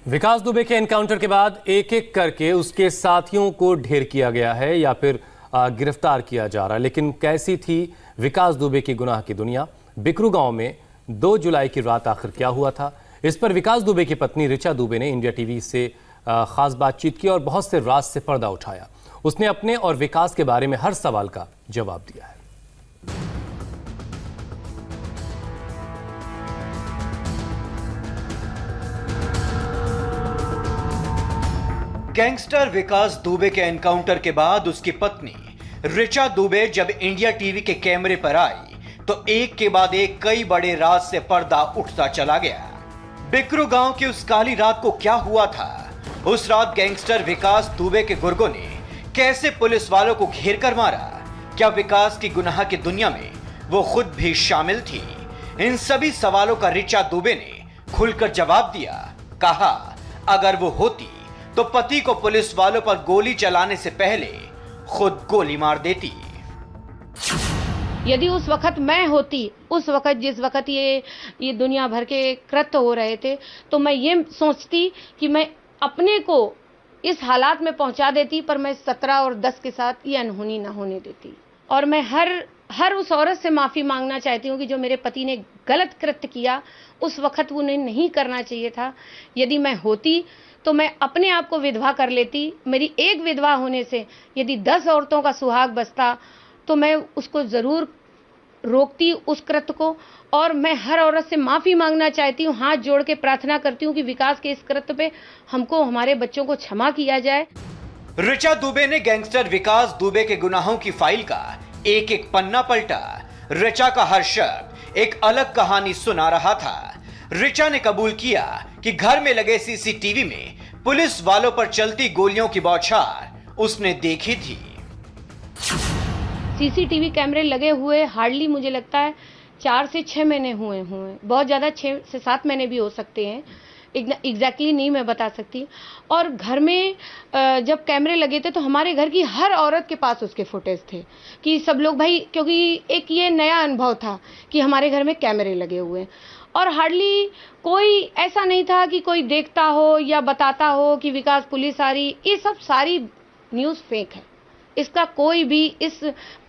विकास दुबे के एनकाउंटर के बाद एक एक करके उसके साथियों को ढेर किया गया है या फिर गिरफ्तार किया जा रहा है। लेकिन कैसी थी विकास दुबे की गुनाह की दुनिया? बिकरू गांव में 2 जुलाई की रात आखिर क्या हुआ था? इस पर विकास दुबे की पत्नी ऋचा दुबे ने इंडिया टीवी से खास बातचीत की और बहुत से राज से पर्दा उठाया। उसने अपने और विकास के बारे में हर सवाल का जवाब दिया है। गैंगस्टर विकास दुबे के एनकाउंटर के बाद उसकी पत्नी ऋचा दुबे जब इंडिया टीवी के कैमरे पर आई तो एक के बाद एक कई बड़े राज से पर्दा उठता चला गया। बिकरू गांव की उस काली रात को क्या हुआ था? उस रात गैंगस्टर विकास दुबे के गुर्गों ने कैसे पुलिस वालों को घेर कर मारा? क्या विकास की गुनाह की दुनिया में वो खुद भी शामिल थी? इन सभी सवालों का ऋचा दुबे ने खुलकर जवाब दिया। कहा अगर वो होती तो पति को पुलिस वालों पर गोली चलाने से पहले खुद गोली मार देती। यदि उस वक्त मैं होती, उस वक्त जिस वक्त ये दुनिया भर के कृत्य हो रहे थे, तो मैं ये सोचती कि मैं अपने को इस हालात में पहुंचा देती, पर मैं 17 और 10 के साथ ये अनहोनी ना होने देती। और मैं हर उस औरत से माफी मांगना चाहती हूँ कि जो मेरे पति ने गलत कृत्य किया, उस वक्त वो उन्हें नहीं करना चाहिए था। यदि मैं होती तो मैं अपने आप को विधवा कर लेती। मेरी एक विधवा होने से यदि 10 औरतों का सुहाग बसता तो मैं उसको जरूर रोकती, उस कृत्य को। और मैं हर औरत से माफी मांगना चाहती हूँ, हाथ जोड़ के प्रार्थना करती हूँ कि विकास के इस कृत्य पे हमको, हमारे बच्चों को क्षमा किया जाए। ऋचा दुबे ने गैंगस्टर विकास दुबे के गुनाहों की फाइल का एक एक पन्ना पलटा। ऋचा का हर शब्द एक अलग कहानी सुना रहा था। ऋचा ने कबूल किया कि घर में लगे सीसीटीवी में पुलिस वालों पर चलती गोलियों की बौछार उसने देखी थी। सीसीटीवी कैमरे लगे हुए हार्डली मुझे लगता है 4 से 6 महीने हुए बहुत ज्यादा 6 से 7 महीने भी हो सकते हैं, एग्जैक्टली नहीं मैं बता सकती। और घर में जब कैमरे लगे थे तो हमारे घर की हर औरत के पास उसके फुटेज थे कि सब लोग भाई, क्योंकि एक ये नया अनुभव था कि हमारे घर में कैमरे लगे हुए, और हार्डली कोई ऐसा नहीं था कि कोई देखता हो या बताता हो कि विकास पुलिस आ रही। ये सब सारी न्यूज़ फेक है, इसका कोई भी इस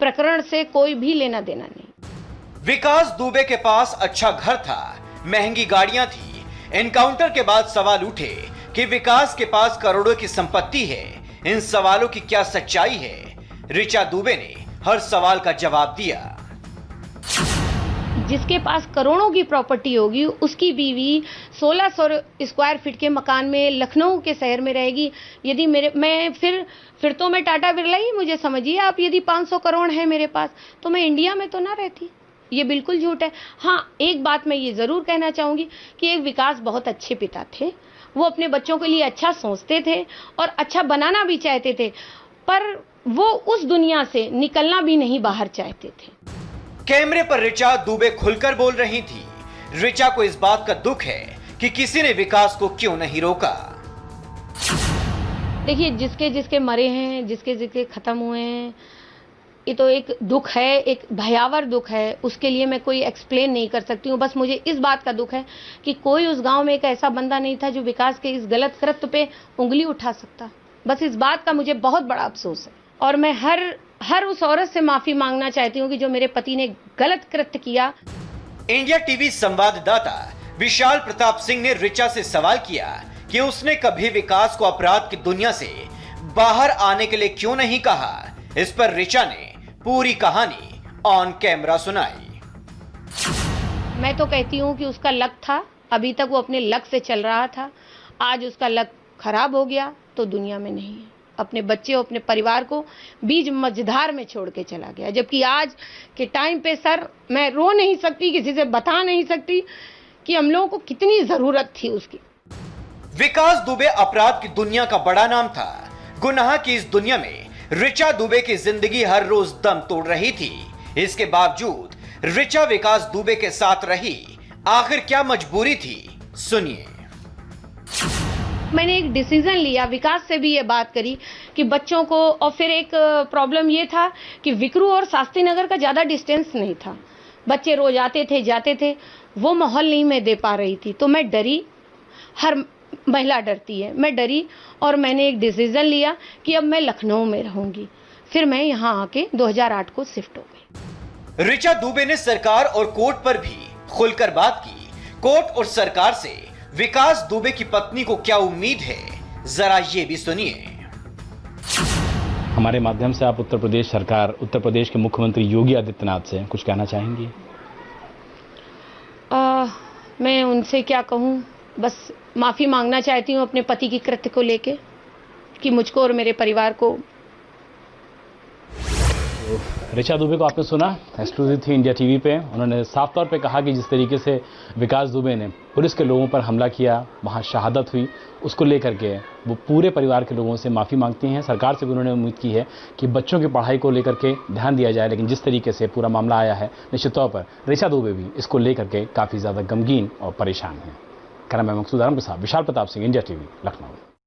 प्रकरण से कोई भी लेना देना नहीं। विकास दुबे के पास अच्छा घर था, महंगी गाड़ियां थी। एनकाउंटर के बाद सवाल उठे कि विकास के पास करोड़ों की संपत्ति है। इन सवालों की क्या सच्चाई है? ऋचा दुबे ने हर सवाल का जवाब दिया। जिसके पास करोड़ों की प्रॉपर्टी होगी, उसकी बीवी 1600 स्क्वायर फीट के मकान में लखनऊ के शहर में रहेगी। यदि मैं फिर तो मैं टाटा बिरला ही, मुझे समझिए आप। यदि 500 करोड़ है मेरे पास तो मैं इंडिया में तो ना रहती। ये बिल्कुल झूठ है। हाँ, एक बात मैं ये जरूर कहना चाहूंगी कि एक विकास बहुत अच्छे पिता थे। वो अपने बच्चों के लिए अच्छा सोचते थे और अच्छा बनाना भी चाहते थे, पर वो उस दुनिया से निकलना भी नहीं बाहर चाहते थे। कैमरे पर ऋचा दुबे खुलकर बोल रही थी। ऋचा को इस बात का दुख है कि किसी ने विकास को क्यों नहीं रोका। देखिए, जिसके मरे हैं, जिसके खत्म हुए हैं, ये तो एक दुख है, एक भयावह दुख है। उसके लिए मैं कोई एक्सप्लेन नहीं कर सकती हूँ। बस मुझे इस बात का दुख है कि कोई उस गांव में एक ऐसा बंदा नहीं था जो विकास के इस गलत कृत्य पे उंगली उठा सकता। बस इस बात का मुझे बहुत बड़ा अफसोस है। और मैं हर उस औरत से माफी मांगना चाहती हूँ कि जो मेरे पति ने गलत कृत्य किया। इंडिया टीवी संवाददाता विशाल प्रताप सिंह ने ऋचा से सवाल किया कि उसने कभी विकास को अपराध की दुनिया से बाहर आने के लिए क्यों नहीं कहा। इस पर ऋचा ने पूरी कहानी ऑन कैमरा सुनाई। मैं तो कहती हूँ कि उसका लक था, अभी तक वो अपने लक से चल रहा था। आज उसका लक खराब हो गया तो दुनिया में नहीं है। अपने बच्चे और अपने परिवार को बीच मझधार में छोड़ के चला गया। जबकि आज के टाइम पे सर, मैं रो नहीं सकती, किसी से बता नहीं सकती कि हम लोगों को कितनी जरूरत थी उसकी। विकास दुबे अपराध की दुनिया का बड़ा नाम था। गुनाह की इस दुनिया में ऋचा दुबे की जिंदगी हर रोज दम तोड़ रही थी। इसके बावजूद ऋचा विकास दुबे के साथ रही। आखिर क्या मजबूरी थी? सुनिए। मैंने एक डिसीजन लिया, विकास से भी ये बात करी कि बच्चों को, और फिर एक प्रॉब्लम ये था कि विकरू और शास्त्री नगर का ज्यादा डिस्टेंस नहीं था। बच्चे रोज आते थे जाते थे, वो माहौल नहीं मैं दे पा रही थी। तो मैं डरी। महिला डरती है, मैं डरी और मैंने एक डिसीजन लिया कि अब मैं लखनऊ में रहूंगी। फिर मैं यहाँ आके 2008 को शिफ्ट हो गई। ऋचा दुबे ने सरकार और कोर्ट पर भी खुलकर बात की। कोर्ट और सरकार से विकास दुबे की पत्नी को क्या उम्मीद है, जरा ये भी सुनिए। हमारे माध्यम से आप उत्तर प्रदेश सरकार, उत्तर प्रदेश के मुख्यमंत्री योगी आदित्यनाथ से कुछ कहना चाहेंगी? मैं उनसे क्या कहूँ, बस माफ़ी मांगना चाहती हूँ अपने पति की कृत्य को लेके कि मुझको और मेरे परिवार को। ऋचा दुबे को आपने सुना, एक्सक्लूसिव थी इंडिया टीवी पे। उन्होंने साफ तौर पे कहा कि जिस तरीके से विकास दुबे ने पुलिस के लोगों पर हमला किया, वहाँ शहादत हुई, उसको लेकर के वो पूरे परिवार के लोगों से माफ़ी मांगती हैं। सरकार से भी उन्होंने उम्मीद की है कि बच्चों की पढ़ाई को लेकर के ध्यान दिया जाए, लेकिन जिस तरीके से पूरा मामला आया है, निश्चित तौर पर ऋचा दुबे भी इसको लेकर के काफ़ी ज़्यादा गमगीन और परेशान हैं। कैमरामैन मकसूद आलम के साथ विशाल प्रताप सिंह, इंडिया टीवी, लखनऊ।